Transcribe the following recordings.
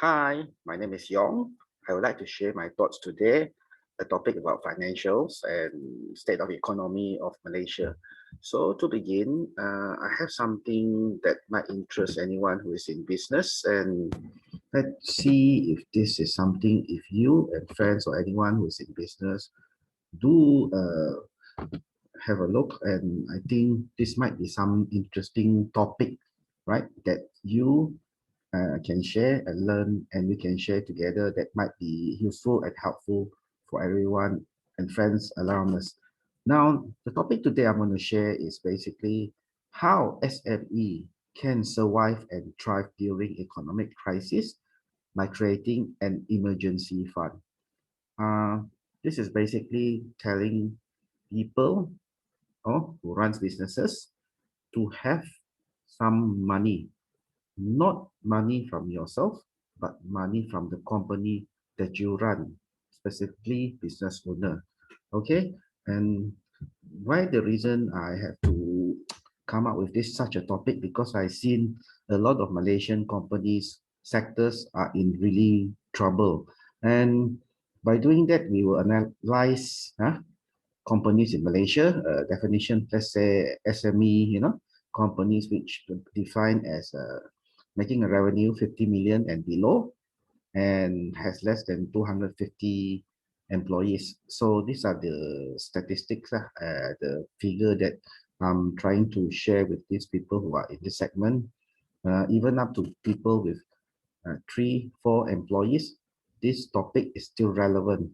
Hi, my name is Yong. I would like to share my thoughts today, a topic about financials and state of economy of Malaysia. So to begin, I have something that might interest anyone who is in business, and let's see if this is something, if you and friends or anyone who is in business do have a look, and I think this might be some interesting topic, right, that you can share and learn, and we can share together, that might be useful and helpful for everyone and friends around us. Now, the topic today I'm going to share is basically how SME can survive and thrive during economic crisis by creating an emergency fund. Uh, this is basically telling people who runs businesses to have some money, not money from yourself, but money from the company that you run, specifically business owner. Okay, and why the reason I have to come up with this such a topic, because I've seen a lot of Malaysian companies sectors are in really trouble, and by doing that we will analyze companies in Malaysia, definition, let's say SME, companies which define as making a revenue 50 million and below and has less than 250 employees. So these are the statistics, the figure that I'm trying to share with these people who are in this segment, even up to people with 3, 4 employees. This topic is still relevant,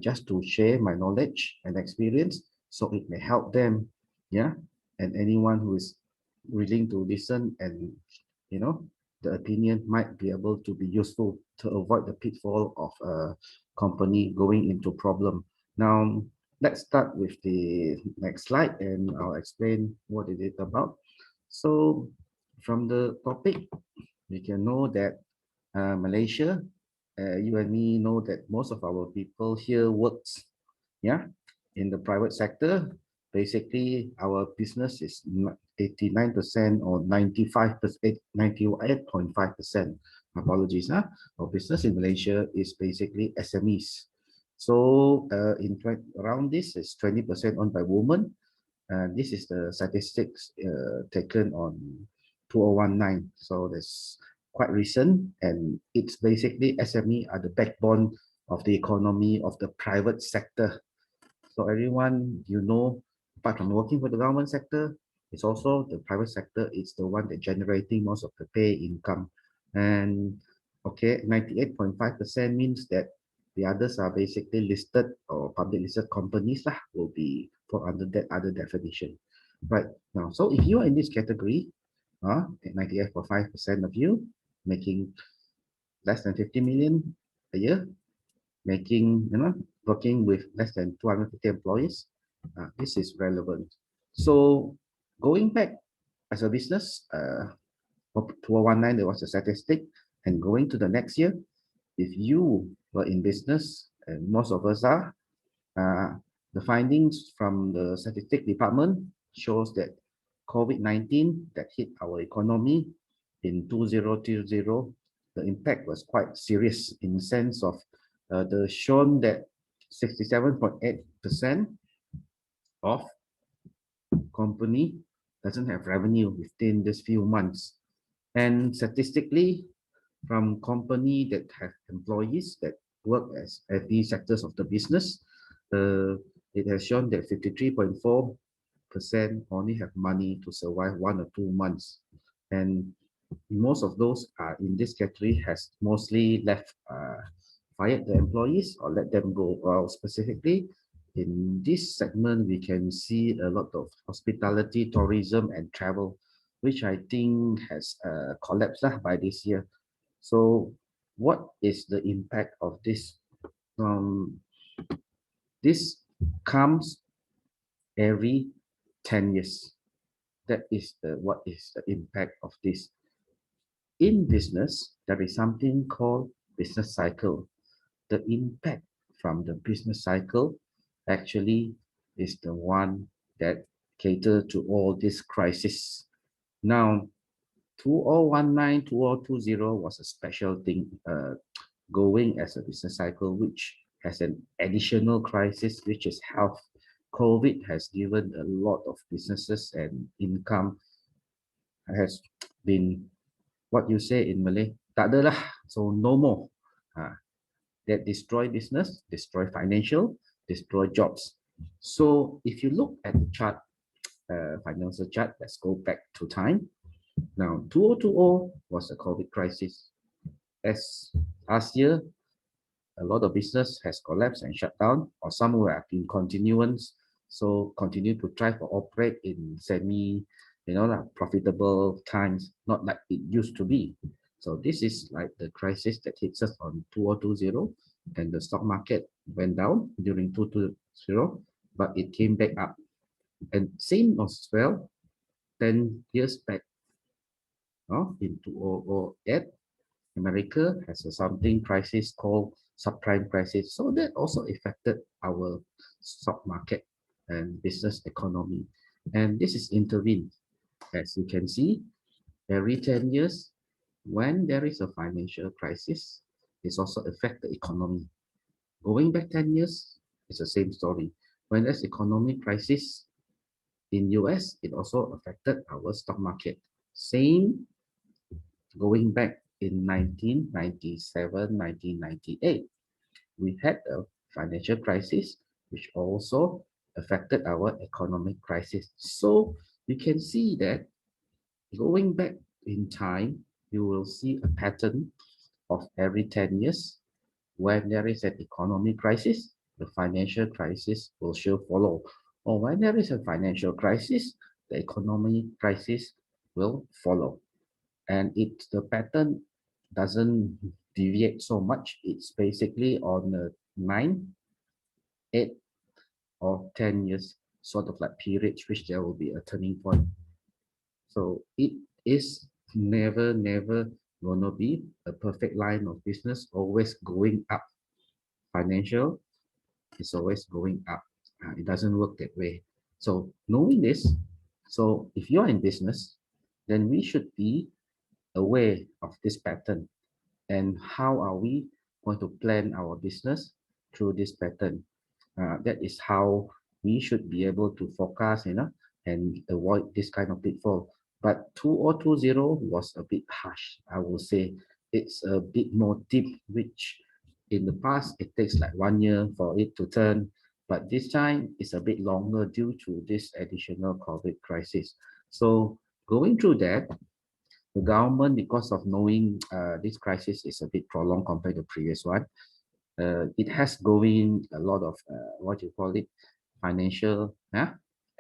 just to share my knowledge and experience so it may help them, yeah, and anyone who is willing to listen, and you know the opinion might be able to be useful to avoid the pitfall of a company going into problem. Now let's start with the next slide and I'll explain what it is about. So from the topic we can know that Malaysia, you and me know that most of our people here works, yeah, in the private sector. Basically, our business is 89% or 95%, 98.5%. Apologies, our business in Malaysia is basically SMEs. So around this is 20% owned by women. This is the statistics taken on 2019. So that's quite recent, and it's basically SME are the backbone of the economy of the private sector. So everyone, apart from working for the government sector, it's also the private sector. It's the one that generating most of the pay income. And okay, 98.5% means that the others are basically listed or public listed companies lah, will be put under that other definition. Right now, so if you are in this category, 98.5% of you making less than 50 million a year, making, working with less than 250 employees, this is relevant. So going back as a business, 2019, there was a statistic, and going to the next year, if you were in business, and most of us are, uh, the findings from the statistic department shows that COVID-19 that hit our economy in 2020, the impact was quite serious in the sense of the shown that 67.8% of company doesn't have revenue within this few months. And statistically, from company that have employees that work as at these sectors of the business, it has shown that 53.4% only have money to survive 1 or 2 months. And most of those are in this category has mostly left, fired the employees or let them go. Well, specifically in this segment, we can see a lot of hospitality, tourism, and travel, which I think has collapsed by this year. So what is the impact of this? This comes every 10 years. That is what is the impact of this. In business, there is something called business cycle. The impact from the business cycle actually is the one that cater to all this crisis. Now, 2019, 2020 was a special thing, going as a business cycle, which has an additional crisis, which is health. COVID has given a lot of businesses and income has been what you say in Malay, tak ada lah, so no more. That destroy business, destroy financial, destroy jobs. So if you look at the chart, financial chart, let's go back to time. Now, 2020 was a COVID crisis. As last year, a lot of business has collapsed and shut down, or some were in continuance. So continue to try to operate in semi, like profitable times, not like it used to be. So this is like the crisis that hits us on 2020, and the stock market went down during 2020, but it came back up. And same as well, 10 years back, in 2008, America has something crisis called subprime crisis. So that also affected our stock market and business economy. And this is intervened. As you can see, every 10 years, when there is a financial crisis, it's also affect the economy. Going back 10 years, it's the same story. When there's economic crisis in US, it also affected our stock market. Same going back in 1997, 1998, we had a financial crisis, which also affected our economic crisis. So you can see that going back in time, you will see a pattern of every 10 years. When there is an economic crisis, the financial crisis will sure follow. Or when there is a financial crisis, the economic crisis will follow. And the pattern doesn't deviate so much. It's basically on a 9, 8, or 10 years sort of like periods, which there will be a turning point. So it is never gonna be a perfect line of business, always going up. Financial is always going up. It doesn't work that way. So knowing this, so if you're in business, then we should be aware of this pattern. And how are we going to plan our business through this pattern? That is how we should be able to forecast, and avoid this kind of pitfall. But 2020 was a bit harsh, I will say. It's a bit more deep, which in the past, it takes like 1 year for it to turn. But this time, it's a bit longer due to this additional COVID crisis. So going through that, the government, because of knowing this crisis is a bit prolonged compared to the previous one, it has going a lot of what you call it, financial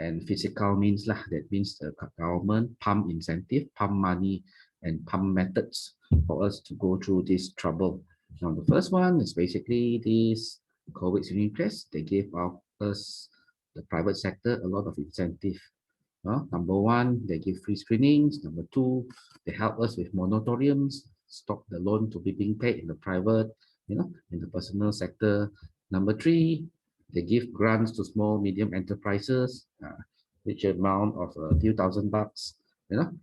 and physical means lah. That means the government pump incentive, pump money, and pump methods for us to go through this trouble. Now the first one is basically this COVID stimulus. They gave us, the private sector, a lot of incentive. Number one, they give free screenings. Number two, they help us with moratoriums, stop the loan to be being paid in the private, in the personal sector. Number three, they give grants to small, medium enterprises, which amount of a few $1,000,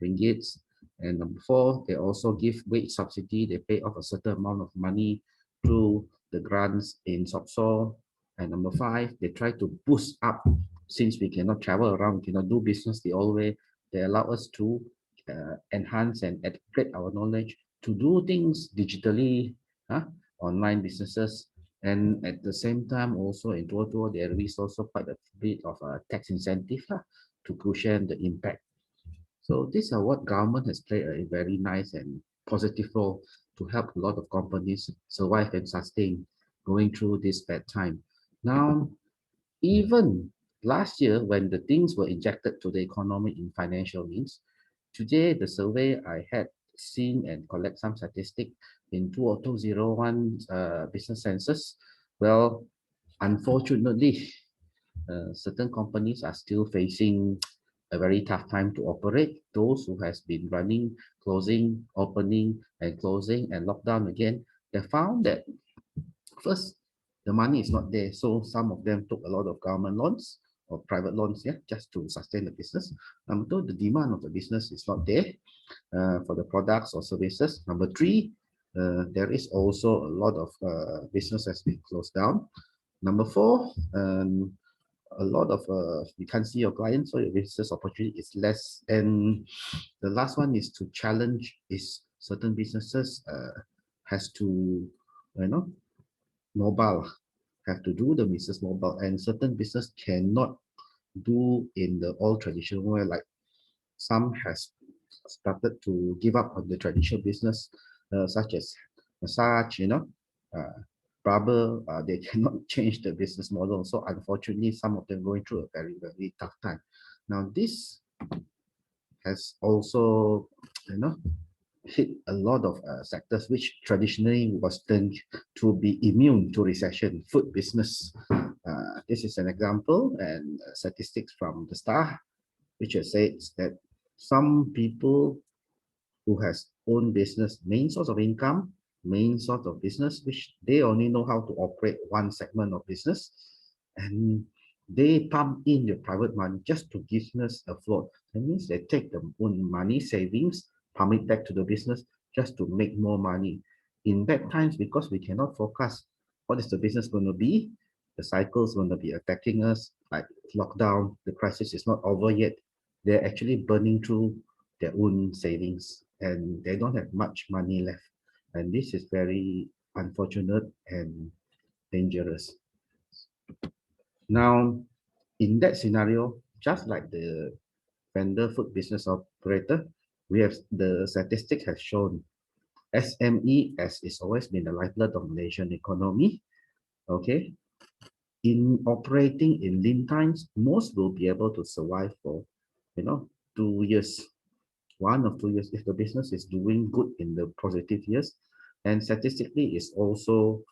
ringgits. And number four, they also give wage subsidy. They pay off a certain amount of money through the grants in SOPSO. And number five, they try to boost up, since we cannot travel around, cannot do business the old way. They allow us to enhance and upgrade our knowledge to do things digitally, online businesses. And at the same time, also in total, there is also quite a bit of a tax incentive to cushion the impact. So these are what government has played a very nice and positive role to help a lot of companies survive and sustain going through this bad time. Now, even last year, when the things were injected to the economy in financial means, today the survey I had seen and collect some statistic in 2001 business census. Well, unfortunately, certain companies are still facing a very tough time to operate. Those who has been running, closing, opening, and closing, and lockdown again, they found that first, the money is not there. So some of them took a lot of government loans, or private loans, yeah, just to sustain the business. Number two, the demand of the business is not there for the products or services. Number three, there is also a lot of business has been closed down. Number four, a lot of you can't see your clients, so your business opportunity is less. And the last one is to challenge is certain businesses has to mobile have to do the business mobile, and certain business cannot do in the old traditional way. Like some has started to give up on the traditional business, such as massage, uh, barber. They cannot change the business model. So unfortunately, some of them going through a very, very tough time. Now, this has also, hit a lot of sectors which traditionally was tend to be immune to recession. Food business. This is an example and statistics from the Star, which says that some people who has own business, main source of income, main source of business, which they only know how to operate one segment of business, and they pump in their private money just to business afloat. That means they take their own money savings, pump it back to the business just to make more money. In bad times, because we cannot forecast what is the business going to be, the cycle is going to be affecting us, like lockdown, the crisis is not over yet. They're actually burning through their own savings and they don't have much money left. And this is very unfortunate and dangerous. Now, in that scenario, just like the vendor food business operator, we have the statistics has shown SME as it's always been the lifeblood of Malaysian economy. Okay, in operating in lean times, most will be able to survive for 2 years, 1 or 2 years if the business is doing good in the positive years. And statistically, it's also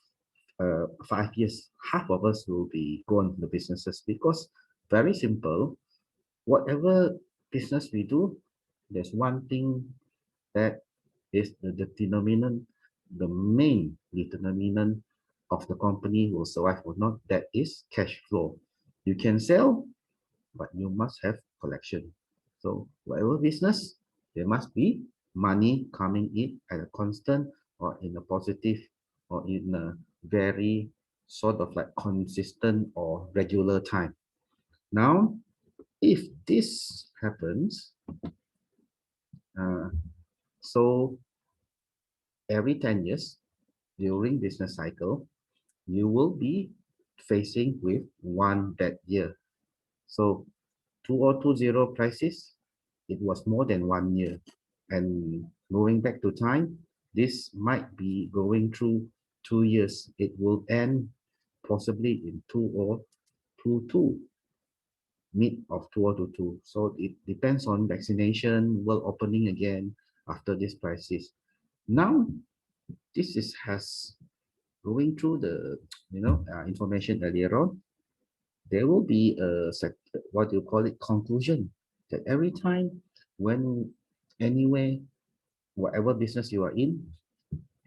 5 years. Half of us will be gone the businesses because very simple. Whatever business we do, there's one thing that is the determinant, the main determinant of the company will survive or not. That is cash flow. You can sell, but you must have collection. So whatever business, there must be money coming in at a constant or in a positive or in a very sort of like consistent or regular time. Now, if this happens, uh, so every 10 years during business cycle, you will be facing with one bad year. So 2020 crisis, it was more than 1 year. And moving back to time, this might be going through 2 years. It will end possibly in 2022, mid of 2022. So it depends on vaccination, world opening again after this crisis. Now, this is has going through the information earlier on. There will be a what you call it conclusion that every time when anywhere whatever business you are in,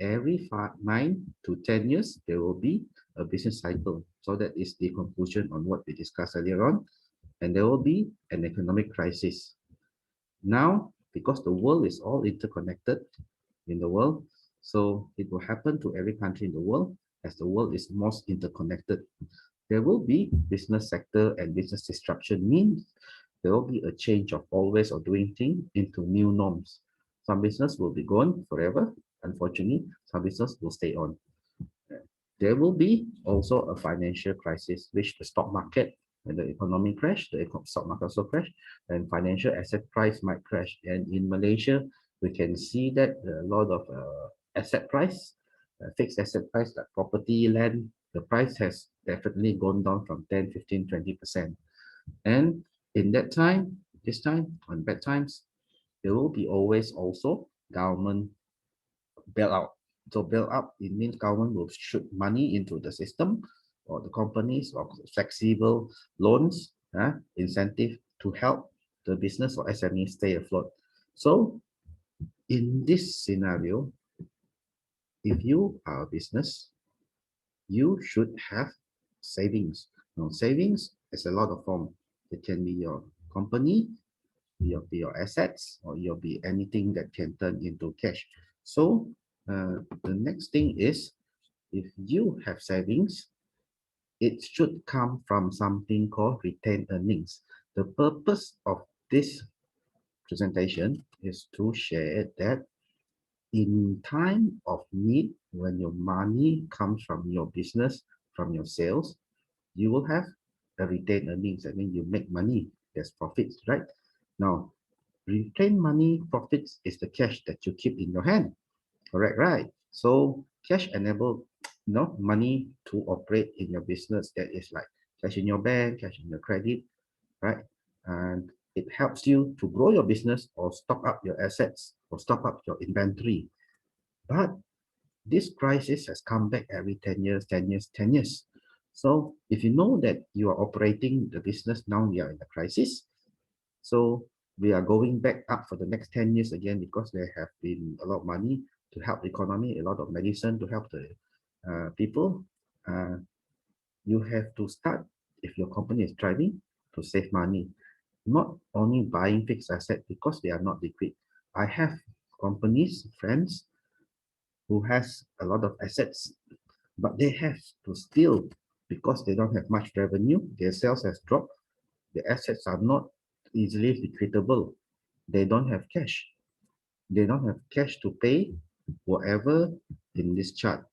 every 9 to 10 years there will be a business cycle. So that is the conclusion on what we discussed earlier on, and there will be an economic crisis. Now, because the world is all interconnected in the world, so it will happen to every country in the world as the world is most interconnected. There will be business sector and business disruption means there will be a change of all ways of doing things into new norms. Some business will be gone forever. Unfortunately, some business will stay on. There will be also a financial crisis, which the stock market and the economy crash, the stock market also crash, and financial asset price might crash. And in Malaysia, we can see that a lot of asset price, fixed asset price like property, land, the price has definitely gone down from 10, 15, 20%. And in that time, this time, on bad times, there will be always also government bailout. So bailout, it means government will shoot money into the system or the companies or flexible loans, incentive to help the business or SME stay afloat. So in this scenario, if you are a business, you should have savings. Now, savings It's a lot of form. It can be your company, your assets, or you'll be anything that can turn into cash. So the next thing is, if you have savings, it should come from something called retained earnings. The purpose of this presentation is to share that in time of need, when your money comes from your business, from your sales, you will have a retained earnings. I mean, you make money, there's profits, right? Now, retained money profits is the cash that you keep in your hand, correct, right? So cash enable money to operate in your business. That is like cash in your bank, cash in your credit, right? And it helps you to grow your business or stock up your assets or stock up your inventory. But this crisis has come back every 10 years, 10 years, 10 years. So if you know that you are operating the business, now we are in a crisis. So we are going back up for the next 10 years again, because there have been a lot of money to help the economy, a lot of medicine to help the people. Uh, you have to start, if your company is thriving, to save money, not only buying fixed asset because they are not liquid. I have companies, friends who has a lot of assets, but they have to still, because they don't have much revenue, their sales has dropped, the assets are not easily liquidable. They don't have cash. They don't have cash to pay whatever in this chart.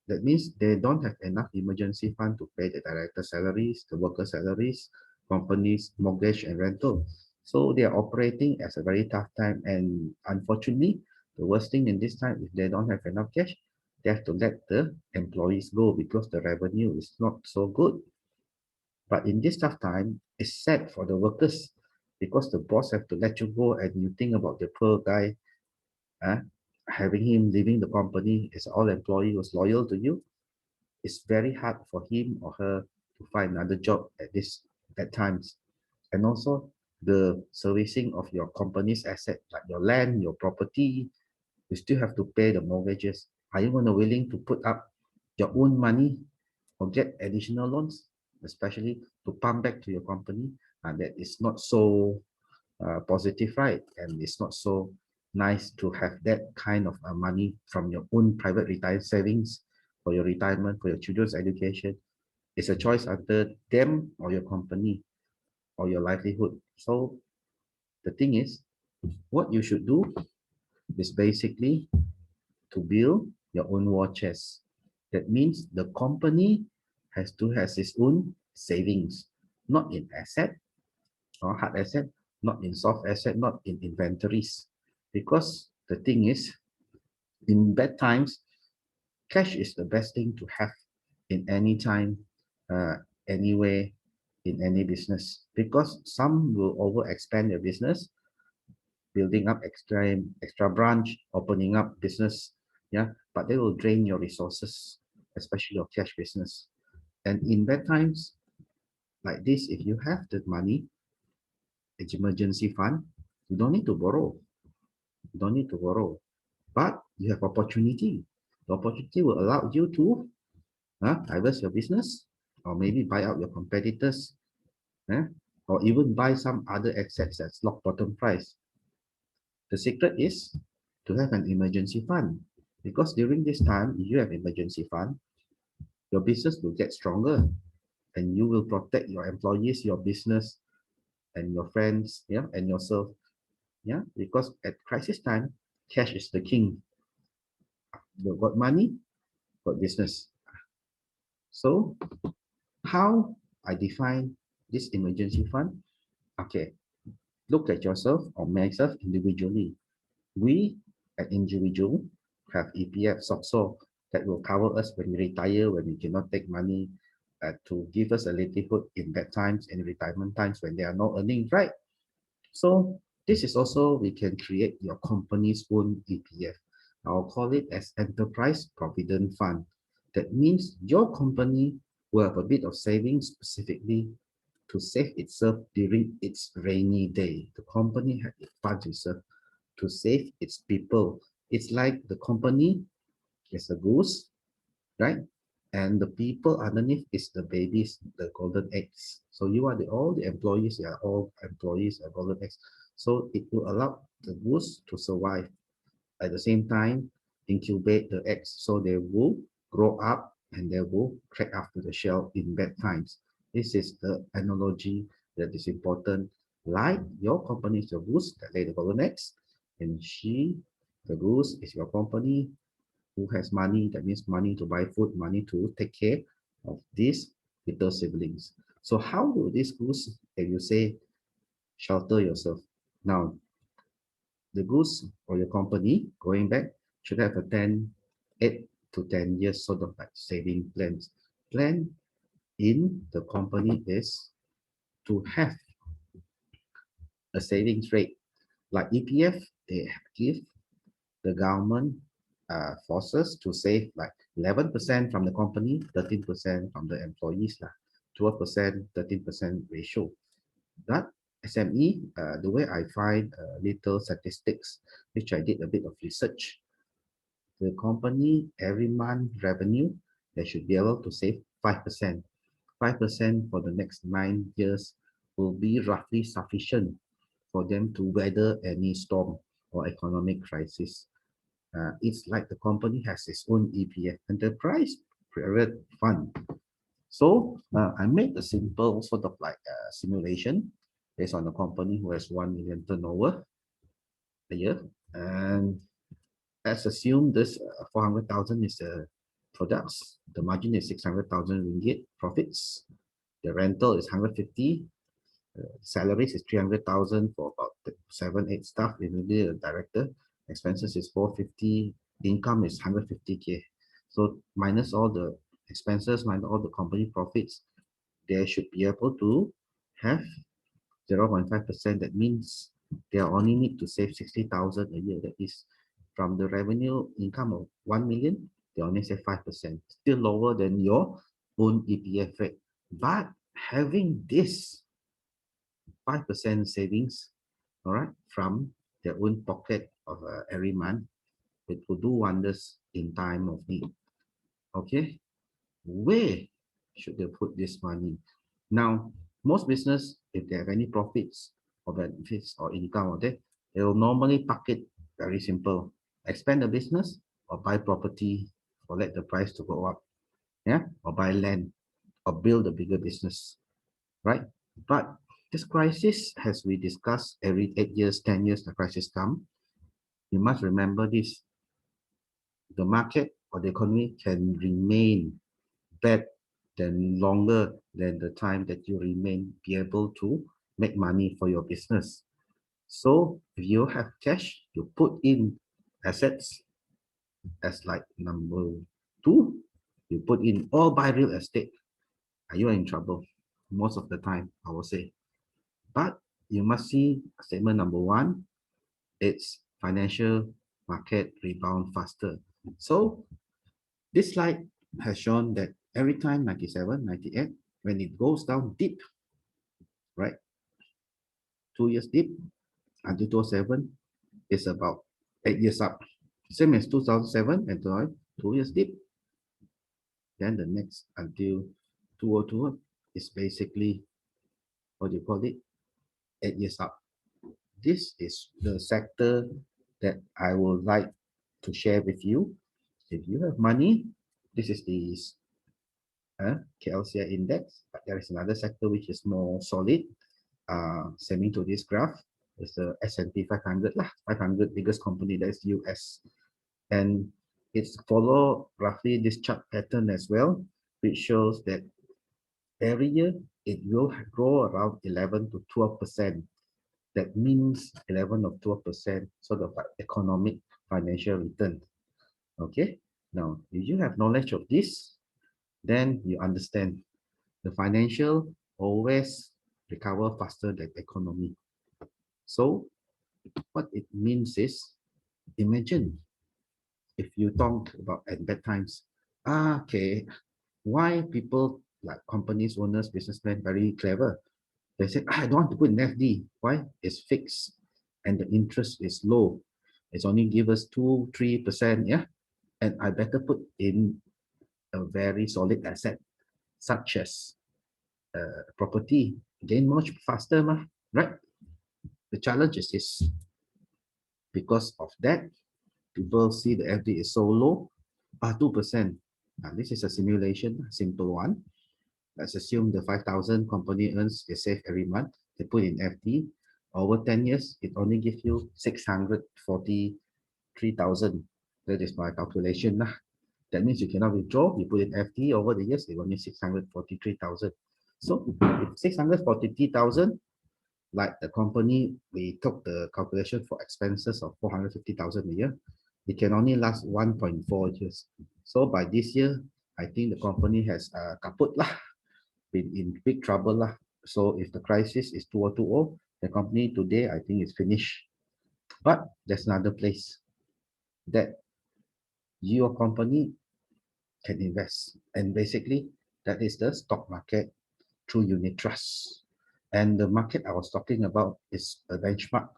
That means they don't have enough emergency fund to pay the director salaries, the worker salaries, companies, mortgage and rental. So they are operating as a very tough time. And unfortunately, the worst thing in this time, if they don't have enough cash, they have to let the employees go because the revenue is not so good. But in this tough time, it's sad for the workers because the boss have to let you go, and you think about the poor guy, uh, having him leaving the company as all employee was loyal to you. It's very hard for him or her to find another job at times. And also the servicing of your company's asset, like your land, your property, you still have to pay the mortgages. Are you going to willing to put up your own money or get additional loans, especially to pump back to your company? And that is not so positive, right? And it's not so nice to have that kind of money from your own private retirement savings for your retirement, for your children's education. It's a choice under them or your company or your livelihood. So the thing is, what you should do is basically to build your own war chest. That means the company has to has its own savings, not in asset or hard asset, not in soft asset, not in inventories. Because the thing is, in bad times, cash is the best thing to have in any time, anywhere, in any business. Because some will overexpand their business, building up extra branch, opening up business, yeah, but they will drain your resources, especially your cash business. And in bad times like this, if you have the money, it's emergency fund, you don't need to borrow. You don't need to borrow, but you have opportunity. The opportunity will allow you to divest your business, or maybe buy out your competitors, or even buy some other assets that's lock bottom price. The secret is to have an emergency fund, because during this time, if you have emergency fund, your business will get stronger, and you will protect your employees, your business, and your friends, yeah, and yourself, yeah, because at crisis time, cash is the king. You got money, got business. So how I define this emergency fund? Okay, look at yourself or myself individually. We, an individual, have EPF SOXO that will cover us when we retire, when we cannot take money, to give us a livelihood in bad times and retirement times when there are no earnings, right? So this is also, we can create your company's own EPF. I'll call it as Enterprise Provident Fund. That means your company will have a bit of savings specifically to save itself during its rainy day. The company has funds reserve to save its people. It's like the company is a goose, right? and the people underneath is the babies, the golden eggs. So you are all the employees, you are all employees are golden eggs. So it will allow the goose to survive. At the same time, incubate the eggs so they will grow up and they will crack after the shell in bad times. This is the analogy that is important. Like your company is your goose that lay the golden eggs, and the goose, is your company who has money, that means money to buy food, money to take care of these little siblings. So how do these goose, if you say, shelter yourself? Now, the goose or your company going back should have a 8 to 10 years sort of like saving plans. Plan in the company is to have a savings rate like EPF. They give the government forces to save like 11% from the company, 13% from the employees, 12%, 13% ratio. That SME, the way I find little statistics, which I did a bit of research, the company every month revenue, they should be able to save 5%. 5% for the next 9 years will be roughly sufficient for them to weather any storm or economic crisis. It's like the company has its own EPF, Enterprise Period Fund. So I made a simple sort of like simulation based on a company who has 1 million turnover a year. And let's assume this 400,000 is the products. The margin is 600,000 ringgit profits. The rental is 150. Salaries is 300,000 for about 7, 8 staff, including the director. Expenses is 450. Income is 150K. So minus all the expenses, minus all the company profits, they should be able to have 0.5%. That means they only need to save 60,000 a year. That is from the revenue income of 1 million, they only save 5%, still lower than your own EPF rate. But having this 5% savings, all right, from their own pocket of every month, it will do wonders in time of need. Okay, where should they put this money? Now, most business, if they have any profits or benefits or income or that, they will normally park it very simple. Expand the business or buy property or let the price to go up. Yeah, or buy land or build a bigger business, right? But this crisis, as we discuss, every 8 years, 10 years, the crisis come. You must remember this: the market or the economy can remain bad than longer than the time that you remain be able to make money for your business. So if you have cash, you put in assets as like number two, you put in or buy real estate. Are you in trouble? Most of the time, I will say. But you must see statement number one, it's financial market rebound faster. So this slide has shown that every time 97, 98, when it goes down deep, right? 2 years deep until 2007 is about 8 years up. Same as 2007 and 2 years deep. Then the next until 2021 is basically, what do you call it? 8 years up. This is the sector that I would like to share with you. If you have money, this is the KLCI index, but there is another sector which is more solid, sending to this graph is the S&P 500 lah, 500 biggest company, that's US. And it's follow roughly this chart pattern as well, which shows that every year it will grow around 11 to 12%. That means 11 or 12% sort of like economic financial return. Okay, now if you have knowledge of this, then you understand the financial always recover faster than economy. So what it means is, imagine if you talk about at bad times, okay, why people like companies, owners, businessmen very clever. They say, I don't want to put in FD. Why? It's fixed and the interest is low. It's only give us 2-3%, yeah. And I better put in a very solid asset, such as property, gain much faster, right? The challenge is this. Because of that, people see the FD is so low, 2%. This is a simulation, a simple one. Let's assume the 5,000 company earns, they save every month, they put in FD. Over 10 years, it only gives you 643,000. That is my calculation. That means you cannot withdraw. You put in FD over the years, it only 643,000. So if 643,000, like the company, we took the calculation for expenses of 450,000 a year, it can only last 1.4 years. So by this year, I think the company has kaput lah, been in big trouble lah. So if the crisis is 2020, the company today, I think is finished. But there's another place that your company can invest. And basically, that is the stock market through unit trust. And the market I was talking about is a benchmark.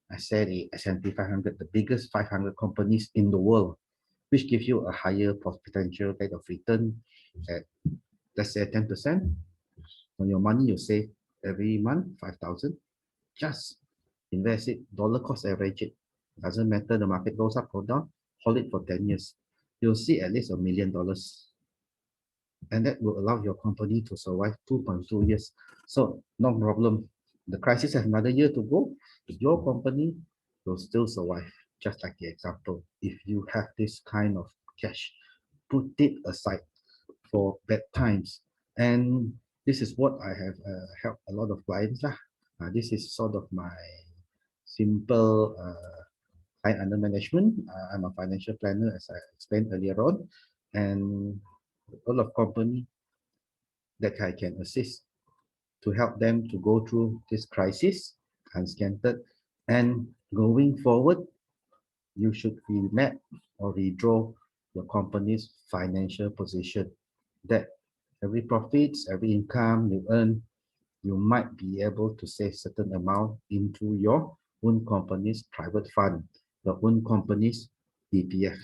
I said the S&P 500, the biggest 500 companies in the world, which gives you a higher potential rate of return at, let's say, 10%. On your money you save every month, 5,000. Just invest it, dollar cost average it. Doesn't matter the market goes up or down, hold it for 10 years. You'll see at least $1 million. And that will allow your company to survive 2.2 years. So no problem. The crisis has another year to go. Your company will still survive, just like the example. If you have this kind of cash, put it aside for bad times. And this is what I have helped a lot of clients. This is sort of my simple client under management. I'm a financial planner, as I explained earlier on. And a lot of company that I can assist to help them to go through this crisis unscanted. And going forward, you should remap or redraw your company's financial position. That every profits, every income you earn, you might be able to save certain amount into your own company's private fund, your own company's EPF.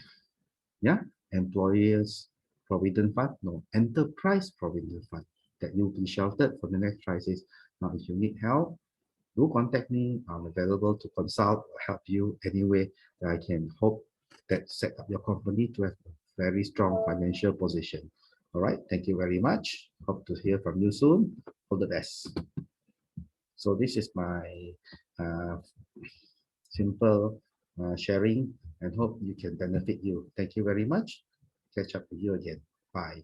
Yeah, employers provident fund, no, enterprise provident fund, that you'll be sheltered for the next crisis. Now, if you need help, do contact me. I'm available to consult or help you any way that I can. Hope that set up your company to have a very strong financial position. All right, thank you very much. Hope to hear from you soon. All the best. So this is my uh, simple sharing, and hope you can benefit you. Thank you very much. Catch up with you again. Bye.